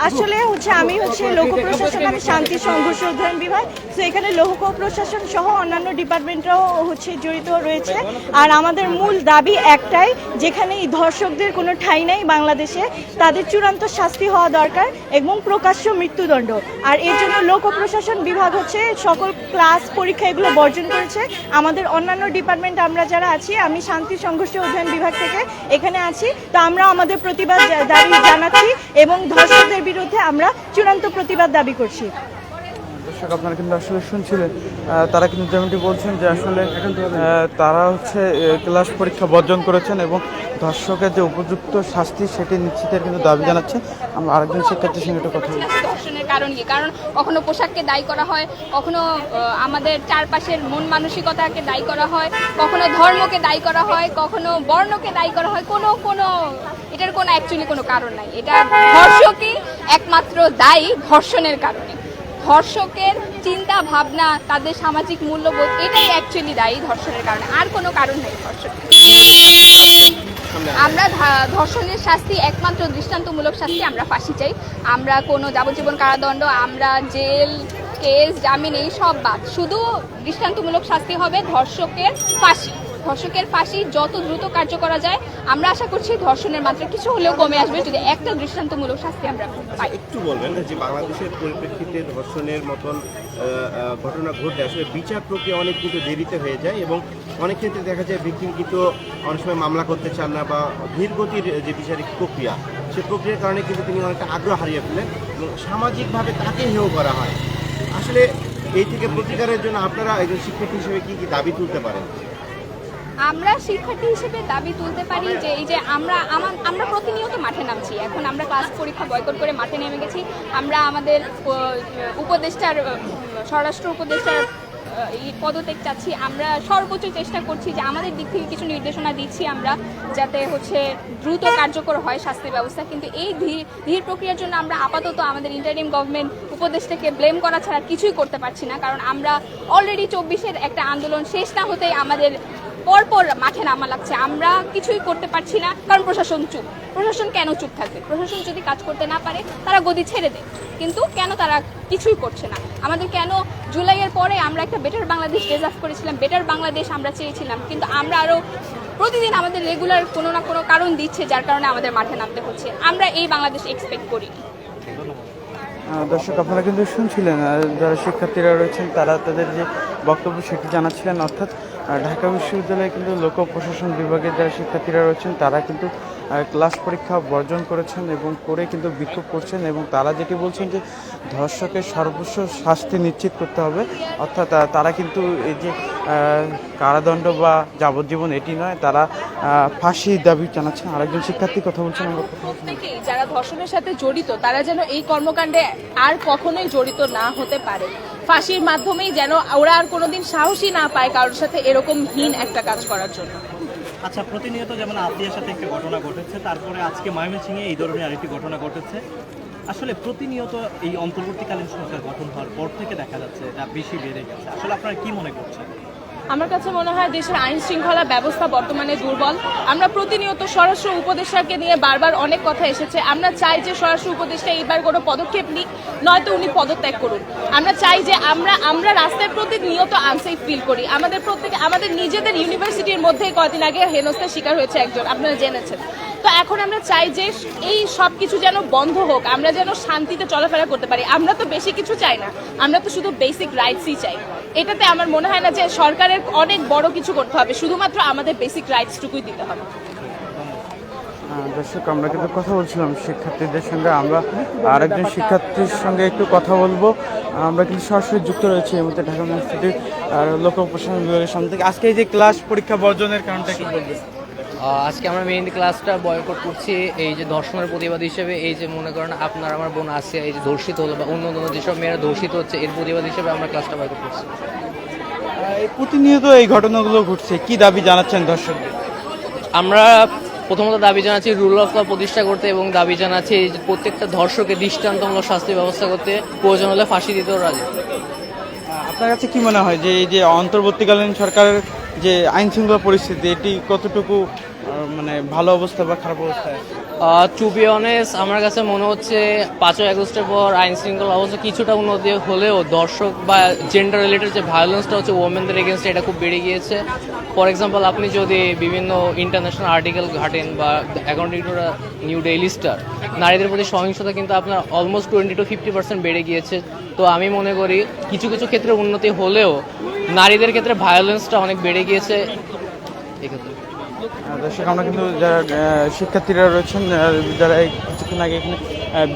আসলে আমি লোক প্রশাসন, আমি শান্তি সংঘর্ষ অধ্যয়ন বিভাগ। তো এখানে লোক প্রশাসন সহ অন্যান্য ডিপার্টমেন্টরাও জড়িত রয়েছে। আর আমাদের মূল দাবি একটাই, যেখানে এই ধর্ষকদের কোনো ঠাঁই নেই বাংলাদেশে, তাদের চূড়ান্ত শাস্তি হওয়া দরকার এবং প্রকাশ্য মৃত্যুদণ্ড। আর এর জন্য লোক প্রশাসন বিভাগ সকল ক্লাস পরীক্ষা এগুলো বর্জন করেছে। আমাদের অন্যান্য ডিপার্টমেন্ট আমরা যারা আছি, আমি শান্তি সংঘর্ষ অধ্যয়ন বিভাগ থেকে এখানে আছি, তো আমরা আমাদের প্রতিবাদ দাবি জানাচ্ছি এবং ধর্ষকদের বিরুদ্ধে আমরা চূড়ান্ত প্রতিবাদ দাবি করছি। দর্শক, আপনারা কিন্তু আসলে শুনছিলেন, তারা কিন্তু যেমনটি বলছেন যে আসলে তারা ক্লাস পরীক্ষা বর্জন করেছেন এবং ধর্ষকের যে উপযুক্ত শাস্তি সেটি নিশ্চিতের কিন্তু দাবি জানাচ্ছে। আমরা আরেকজন শিক্ষার্থীর সঙ্গে একটু কথা বলছি। ধর্ষণের কারণ কি? কারণ কখনো পোশাককে দায়ী করা হয়, কখনো আমাদের চারপাশের মন মানসিকতাকে দায়ী করা হয়, কখনো ধর্মকে দায়ী করা হয়, কখনো বর্ণকে দায়ী করা হয়। এটার কোনো অ্যাকচুয়ালি কোনো কারণ নাই। এটা ধর্ষকই একমাত্র দায়ী ধর্ষণের কারণে। ধর্ষকের চিন্তা ভাবনা, তাদের সামাজিক মূল্যবোধ, এটাই অ্যাকচুয়ালি দায়ী ধর্ষণের কারণে, আর কোনো কারণ নেই ধর্ষণের। আমরা ধর্ষণের শাস্তি একমাত্র দৃষ্টান্তমূলক শাস্তি, আমরা ফাঁসি চাই। আমরা কোনো যাবজ্জীবন কারাদণ্ড, আমরা জেল, কেস, জামিন এই সব বাদ, শুধু দৃষ্টান্তমূলক শাস্তি হবে ধর্ষকের ফাঁসি। ধর্ষকের ফাঁসি যত দ্রুত কার্য করা যায়, আমরা আশা করছি ধর্ষণের মাত্রা কিছু হলেও কমে আসবে যদি একটা দৃষ্টান্তমূলক শাস্তি আমরা পাই। একটু বলবেন যে বাংলাদেশের পরিপ্রেক্ষিতে ধর্ষণের মতন ঘটনা ঘটলে আসলে বিচার প্রক্রিয়া অনেক কিন্তু দেরিতে হয়ে যায় এবং অনেক ক্ষেত্রে দেখা যায় ভিকটিম কিন্তু অনেক সময় মামলা করতে চান না, বা ধীর গতির যে বিচারিক প্রক্রিয়া, সেই প্রক্রিয়ার কারণে কিন্তু তিনি অনেকটা আগ্রহ হারিয়ে ফেলেন এবং সামাজিকভাবে তাকে হেয় করা হয়। আসলে এই থেকে প্রতিকারের জন্য আপনারা একজন শিক্ষার্থী হিসেবে কি কি দাবি তুলতে পারেন? আমরা শিক্ষার্থী হিসেবে দাবি তুলতে পারি যে এই যে আমরা প্রতিনিয়ত মাঠে নামছি। এখন আমরা ক্লাস পরীক্ষা বয়কট করে মাঠে নেমে গেছি। আমরা আমাদের স্বরাষ্ট্র উপদেষ্টার পদত্যাগ চাচ্ছি। আমরা সর্বোচ্চ চেষ্টা করছি যে আমাদের দিক থেকে কিছু নির্দেশনা দিচ্ছি আমরা, যাতে দ্রুত কার্যকর হয় শাস্তি ব্যবস্থা। কিন্তু এই ধীর প্রক্রিয়ার জন্য আমরা আপাতত আমাদের ইন্টারিম গভর্নমেন্ট উপদেষ্টাকে ব্লেম করা ছাড়া কিছুই করতে পারছি না। কারণ আমরা অলরেডি 24-এর একটা আন্দোলন শেষ না হতেই আমাদের পরপর মাঠে নামা লাগছে। আমরা কিছুই করতে পারছি না কারণ প্রশাসন চুপ। প্রশাসন কেন চুপ থাকবে? প্রশাসন যদি কাজ করতে না পারে তারা গদি ছেড়ে দেয়, কিন্তু কেন তারা কিছুই করছে না? আমাদের কেন জুলাইয়ের পরে আমরা একটা বেটার বাংলাদেশ ডিজার্ভ করেছিলাম, বেটার বাংলাদেশ আমরা চেয়েছিলাম, কিন্তু আমরা আরও প্রতিদিন আমাদের রেগুলার কোনো না কোনো কারণ দিচ্ছে যার কারণে আমাদের মাঠে নামতে হচ্ছে। আমরা এই বাংলাদেশ এক্সপেক্ট করিনি। দর্শক, আপনারা কিন্তু শুনছিলেন যারা শিক্ষার্থীরা রয়েছেন তারা তাদের যে বক্তব্য সেটি জানাচ্ছিলেন। অর্থাৎ ঢাকা বিশ্ববিদ্যালয়ে কিন্তু লোক প্রশাসন বিভাগের যারা শিক্ষার্থীরা রয়েছেন তারা কিন্তু ক্লাস পরীক্ষা বর্জন করেছেন এবং করে কিন্তু বিক্ষোভ করছেন এবং তারা যেটি বলছেন যে ধর্ষকের সর্বোচ্চ শাস্তি নিশ্চিত করতে হবে। অর্থাৎ তারা কিন্তু এই যে কারাদণ্ড বা যাবজ্জীবন এটি নয়, তারা ফাঁসির দাবি জানাচ্ছেন। আরেকজন শিক্ষার্থী কথা বলছেন। প্রত্যেকেই যারা ধর্ষণের সাথে জড়িত তারা যেন এই কর্মকাণ্ডে আর কখনোই জড়িত না হতে পারে। ফাঁসির মাধ্যমেই যেন ওরা আর কোনোদিন সাহসী না পায় কারোর সাথে এরকম হীন একটা কাজ করার জন্য। আচ্ছা, প্রতিনিয়ত যেমন আত্মীয়ার সাথে একটি ঘটনা ঘটেছে, তারপরে আজকে ময়মনসিংহে এই ধরনের আরেকটি ঘটনা ঘটেছে। আসলে প্রতিনিয়ত এই অন্তর্বর্তীকালীন সরকার গঠন হওয়ার পর থেকে দেখা যাচ্ছে এটা বেশি বেড়ে গেছে। আসলে আপনারা কি মনে করছেন? আমার কাছে মনে হয় দেশের আইন শৃঙ্খলা ব্যবস্থা বর্তমানে দুর্বল। আমরা প্রতিনিয়ত স্বরাষ্ট্র উপদেষ্টাকে নিয়ে বারবার অনেক কথা এসেছে। আমরা চাই যে স্বরাষ্ট্র উপদেষ্টা এইবার কোনো পদক্ষেপ নিক, নয়তো উনি পদত্যাগ করুন। আমরা চাই যে আমরা রাস্তায় প্রতিনিয়ত আনসেফ ফিল করি। আমাদের নিজেদের ইউনিভার্সিটির মধ্যে কদিন আগে হেনস্থার শিকার হয়েছে একজন, আপনারা জেনেছেন। তো এখন আমরা চাই যে এই সব কিছু যেন বন্ধ হোক, আমরা যেন শান্তিতে চলাফেরা করতে পারি। আমরা তো বেশি কিছু চাই না, আমরা তো শুধু বেসিক রাইটসই চাই। এটাতে আমার মনে হয় না যে সরকারের অনেক বড় কিছু করতে হবে, শুধুমাত্র আমাদের বেসিক রাইটসটুকুই দিতে হবে। দর্শক, আমরা কিন্তু কথা বলছিলাম শিক্ষার্থীদের সঙ্গে। আমরা আরেকজন শিক্ষার্থীর সঙ্গে একটু কথা বলবো। আমরা কিন্তু সরাসরি যুক্ত রয়েছি এই মুহূর্তে ঢাকা ইউনিভার্সিটির লোক প্রশাসন বিভাগের সামনে থেকে। আজকে এই যে ক্লাস পরীক্ষা বর্জনের কারণটা কি বলবেন? আজকে আমরা মেইন ক্লাসটা বয়কট করছি এই যে ধর্ষণের প্রতিবাদ হিসেবে। এই যে মনে করেন আপনার আমার বোন আছে এই যে ধর্ষিত হলো বা অন্য যেসব মেয়েরা ধর্ষিত হচ্ছে, এর প্রতিবাদ হিসেবে আমরা ক্লাসটা বয়কট করছি। প্রতিনিয়ত এই ঘটনাগুলো ঘটছে, কি দাবি জানাচ্ছেন দর্শকদের? আমরা প্রথমত দাবি জানাচ্ছি রুল অফ ল প্রতিষ্ঠা করতে এবং দাবি জানাচ্ছি যে প্রত্যেকটা ধর্ষকের দৃষ্টান্তমূলক শাস্তি ব্যবস্থা করতে, প্রয়োজন হলে ফাঁসি দিতেও রাজি। আপনার কাছে কি মনে হয় যে এই যে অন্তর্বর্তীকালীন সরকারের যে আইন শৃঙ্খলা পরিস্থিতি, এটি কতটুকু মানে ভালো অবস্থা বা খারাপ অবস্থায়? টু বি অনেস্ট আমার কাছে মনে হচ্ছে 5ই আগস্টের পর আইন শৃঙ্খলা অবস্থা কিছুটা উন্নতি হলেও দর্শক বা জেন্ডার রিলেটেড যে ভায়োলেন্সটা হচ্ছে ওমেনদের এগেনস্টে এটা খুব বেড়ে গিয়েছে। ফর এক্সাম্পল আপনি যদি বিভিন্ন ইন্টারন্যাশনাল আর্টিকেল ঘাটেন বা accounting two new daily star, নারীদের প্রতি সহিংসতা কিন্তু আপনার অলমোস্ট 20 to 50% বেড়ে গিয়েছে। তো আমি মনে করি কিছু কিছু ক্ষেত্রে উন্নতি হলেও নারীদের ক্ষেত্রে ভায়োলেন্সটা অনেক বেড়ে গিয়েছে এক্ষেত্রে। দর্শক আমরা কিন্তু যারা শিক্ষার্থীরা রয়েছেন যারা এই কিছুক্ষণ আগে এখানে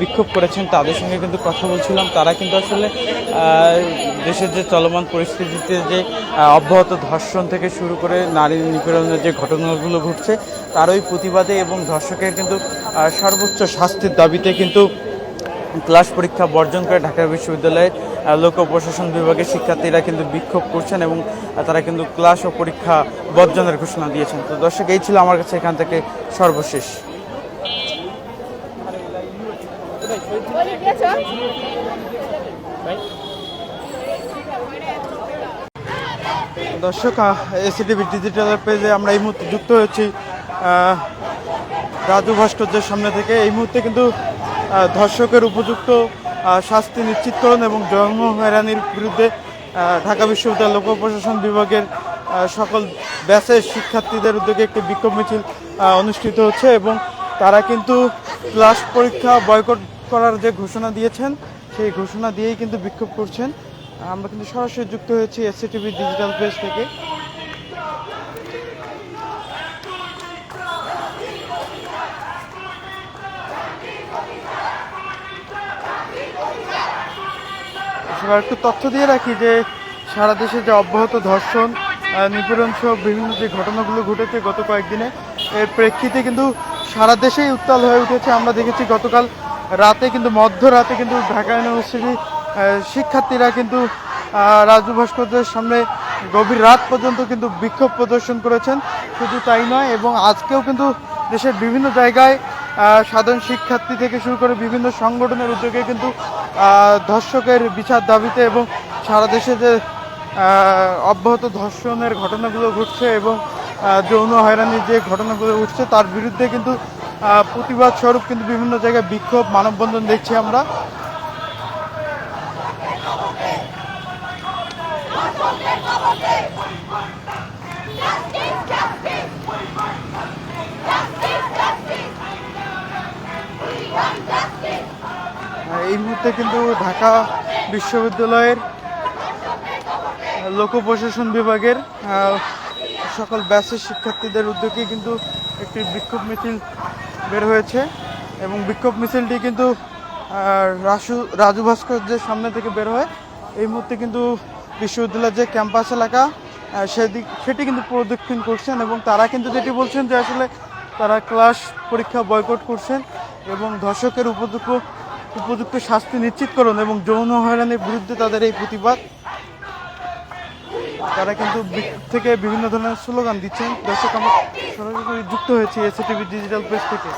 বিক্ষোভ করেছেন তাদের সঙ্গে কিন্তু কথা বলছিলাম। তারা কিন্তু আসলে দেশের যে চলমান পরিস্থিতিতে যে অব্যাহত ধর্ষণ থেকে শুরু করে নারী নিপীড়নের যে ঘটনাগুলো ঘটছে তারই প্রতিবাদে এবং ধর্ষকের কিন্তু সর্বোচ্চ শাস্তির দাবিতে কিন্তু ক্লাস পরীক্ষা বর্জন করে ঢাকা বিশ্ববিদ্যালয়ের লোক প্রশাসন বিভাগের শিক্ষার্থীরা কিন্তু বিক্ষোভ করছেন এবং তারা কিন্তু ক্লাস ও পরীক্ষা বর্জনের ঘোষণা দিয়েছেন। তো দর্শক এই ছিল আমার কাছে এখান থেকে সর্বশেষ। দর্শক এসিটিভি ডিজিটাল পেজে আমরা এই মুহূর্তে যুক্ত হয়েছি রাজু ভাস্কর্যের সামনে থেকে। এই মুহূর্তে কিন্তু ধর্ষকের উপযুক্ত শাস্তি নিশ্চিতকরণ এবং যৌন হয়রানির বিরুদ্ধে ঢাকা বিশ্ববিদ্যালয় লোক প্রশাসন বিভাগের সকল ব্যাচের শিক্ষার্থীদের উদ্যোগে একটি বিক্ষোভ মিছিল অনুষ্ঠিত হচ্ছে এবং তারা কিন্তু ক্লাস পরীক্ষা বয়কট করার যে ঘোষণা দিয়েছেন সেই ঘোষণা দিয়েই কিন্তু বিক্ষোভ করছেন। আমরা কিন্তু সরাসরি যুক্ত হয়েছি এসসিটিভি ডিজিটাল পেজ থেকে। একটু তথ্য দিয়ে রাখি যে সারা দেশে যে অব্যাহত ধর্ষণ নিপীড়ন সহ বিভিন্ন যে ঘটনাগুলো ঘটেছে গত কয়েকদিনে এর প্রেক্ষিতে কিন্তু সারা দেশেই উত্তাল হয়ে উঠেছে। আমরা দেখেছি গতকাল রাতে কিন্তু মধ্যরাতে কিন্তু ঢাকা ইউনিভার্সিটি শিক্ষার্থীরা কিন্তু রাজু ভাস্কর্যের সামনে গভীর রাত পর্যন্ত কিন্তু বিক্ষোভ প্রদর্শন করেছেন। শুধু তাই নয় এবং আজকেও কিন্তু দেশের বিভিন্ন জায়গায় সাধারণ শিক্ষার্থী থেকে শুরু করে বিভিন্ন সংগঠনের উদ্যোগে কিন্তু ধর্ষকের বিচার দাবিতে এবং সারা দেশে যে অব্যাহত ধর্ষণের ঘটনাগুলো ঘটছে এবং যৌন হয়রানির যে ঘটনাগুলো ঘটছে তার বিরুদ্ধে কিন্তু প্রতিবাদ স্বরূপ কিন্তু বিভিন্ন জায়গায় বিক্ষোভ মানববন্ধন দেখছি আমরা। এই মুহূর্তে কিন্তু ঢাকা বিশ্ববিদ্যালয়ের লোক প্রশাসন বিভাগের সকল ব্যাচের শিক্ষার্থীদের উদ্যোগে কিন্তু একটি বিক্ষোভ মিছিল বের হয়েছে এবং বিক্ষোভ মিছিলটি কিন্তু রাজু ভাস্কর্যের সামনে থেকে বের হয়। এই মুহূর্তে কিন্তু বিশ্ববিদ্যালয়ের যে ক্যাম্পাস এলাকা সেটি কিন্তু প্রদক্ষিণ করছেন এবং তারা কিন্তু যেটি বলছেন যে আসলে তারা ক্লাস পরীক্ষা বয়কট করছেন এবং ধর্ষকের উপযুক্ত শাস্তি নিশ্চিতকরণ এবং যৌন হয়রানির বিরুদ্ধে তাদের এই প্রতিবাদ। তারা কিন্তু থেকে বিভিন্ন ধরনের স্লোগান দিচ্ছেন। দর্শক আমরা সরাসরি যুক্ত হয়েছি এসসিটিভি ডিজিটাল পেজ থেকে।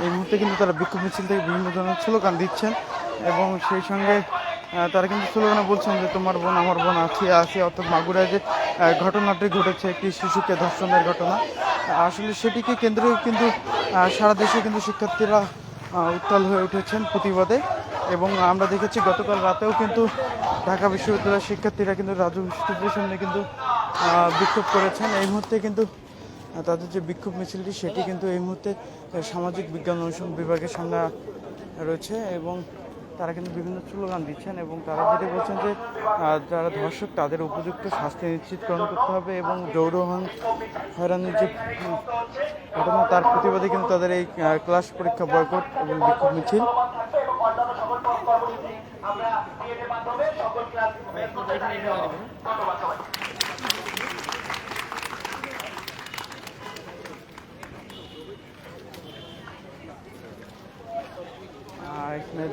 এই মুহূর্তে কিন্তু তারা বিক্ষোভ মিছিল থেকে বিভিন্ন ধরনের স্লোগান দিচ্ছেন এবং সেই সঙ্গে তারা কিন্তু স্লোগানে বলছেন যে তোমার বোন আমার বোন আছে অর্থাৎ মাগুরায় যে ঘটনাটি ঘটেছে একটি শিশুকে ধর্ষণের ঘটনা, আসলে সেটিকে কেন্দ্র কিন্তু সারা দেশে কিন্তু শিক্ষার্থীরা উত্তাল হয়ে উঠেছেন প্রতিবাদে। এবং আমরা দেখেছি গতকাল রাতেও কিন্তু ঢাকা বিশ্ববিদ্যালয়ের শিক্ষার্থীরা কিন্তু রাজু ভাস্কর্যের সামনে কিন্তু বিক্ষোভ করেছেন। এই মুহূর্তে কিন্তু তাদের যে বিক্ষোভ মিছিলটি সেটি কিন্তু এই মুহূর্তে সামাজিক বিজ্ঞান অনুষদ বিভাগের সামনে রয়েছে এবং তারা কিন্তু বিভিন্ন স্লোগান দিচ্ছেন এবং তারা যেটি বলছেন যে যারা ধর্ষক তাদের উপযুক্ত শাস্তি নিশ্চিতকরণ করতে হবে এবং যৌন হয়রানির যে ঘটনা তার প্রতিবাদে কিন্তু তাদের এই ক্লাস পরীক্ষা বয়কট এবং বিক্ষোভ মিছিল।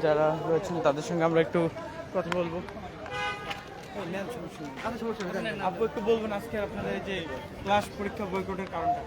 যারা রয়েছেন তাদের সঙ্গে আমরা একটু কথা বলবো। আপু একটু বলবেন আজকে আপনাদের এই যে ক্লাস পরীক্ষা বয়কটের কারণটা?